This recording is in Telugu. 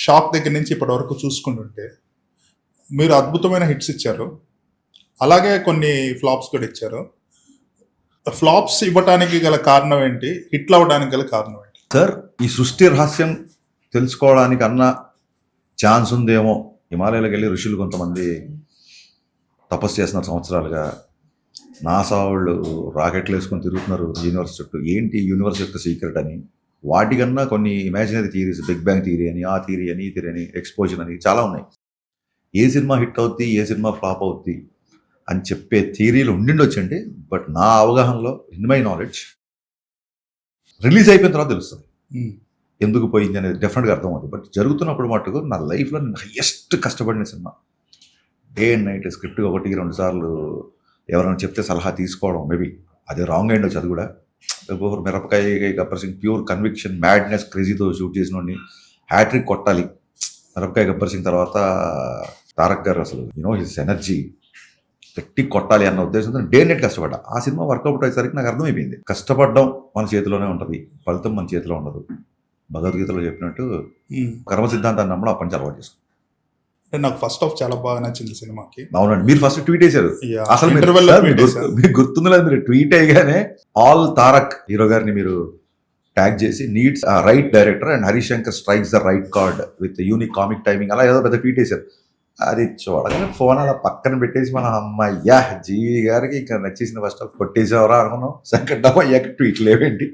షాక్ దగ్గర నుంచి ఇప్పటి వరకు చూసుకుంటుంటే మీరు అద్భుతమైన హిట్స్ ఇచ్చారు. అలాగే కొన్ని ఫ్లాప్స్ కూడా ఇచ్చారు. ఫ్లాప్స్ ఇవ్వటానికి గల కారణం ఏంటి? హిట్లు అవ్వడానికి గల కారణం ఏంటి? సార్, ఈ సృష్టి రహస్యం తెలుసుకోవడానికి ఛాన్స్ ఉందేమో. హిమాలయాలకు వెళ్ళి ఋషులు కొంతమంది తపస్సు చేస్తున్నారు సంవత్సరాలుగా. నాసా వాళ్ళు రాకెట్లు వేసుకొని తిరుగుతున్నారు యూనివర్స్ చుట్టూ. ఏంటి యూనివర్స్ యొక్క సీక్రెట్ అని. వాటికన్నా కొన్ని imaginary theories, big bang theory అని, ఆ థియరీ అని, ఈ థియరీ అని, ఎక్స్పోజన్ అని చాలా ఉన్నాయి. ఏ సినిమా హిట్ అవుద్ది, ఏ సినిమా ఫ్లాప్ అవుద్ది అని చెప్పే థియరీలు ఉండిండొచ్చండి. బట్ నా అవగాహనలో, ఇన్ మై నాలెడ్జ్, రిలీజ్ అయిపోయిన తర్వాత తెలుస్తుంది ఎందుకు పోయింది అనేది డెఫినెట్గా అర్థం అవుతుంది. బట్ జరుగుతున్నప్పుడు మటుకు నా లైఫ్లో నేను హయ్యెస్ట్ కష్టపడిన cinema. Day and night script 1-2 సార్లు ఎవరైనా చెప్తే సలహా తీసుకోవడం, మేబీ అది రాంగ్ అయ్యిండొచ్చు. అది కూడా Mirapakaya Gabbar Singh pure conviction, madness, క్రేజీతో షూట్ చేసిన హ్యాట్రిక్ కొట్టాలి. మిరపకాయ గబ్బర్ సింగ్ తర్వాత తారక్ గారు అసలు హిస్ ఎనర్జీ గట్టి కొట్టాలి అన్న ఉద్దేశంతో డే నైట్ కష్టపడ్డా. ఆ సినిమా వర్కౌట్ అయ్యేసరికి నాకు అర్థమైపోయింది, కష్టపడడం మన చేతిలోనే ఉంటుంది, ఫలితం మన చేతిలో ఉండదు. భగవద్గీతలో చెప్పినట్టు కర్మ సిద్ధాంతాన్ని నమ్మడం అప్పటి నుంచి అలవాటు చేసుకున్నాను. అంటే నాకు ఫస్ట్ ఆఫ్ చాలా బాగా నచ్చింది సినిమాకి. అవునండి, మీరు ఫస్ట్ ట్వీట్ వేశారు. అసలు మీకు గుర్తుంది లేదు, మీరు ట్వీట్ అయ్యగానే ఆల్ తారక్ హీరో గారిని మీరు ట్యాగ్ చేసి needs right director and Harishankar strikes the right card with unique comic timing, అలా ఏదో పెద్ద ట్వీట్ వేశారు. అది చూడగానే ఫోన్ అలా పక్కన పెట్టేసి మన అమ్మయ్యా జీవి గారికి ఇంకా నచ్చేసిన ఫస్ట్ ఆఫ్ కొట్టేసేవరా అనుకున్నాం. సెకండ్ ఆఫ్ అయ్యాక ట్వీట్ లేవేంటి.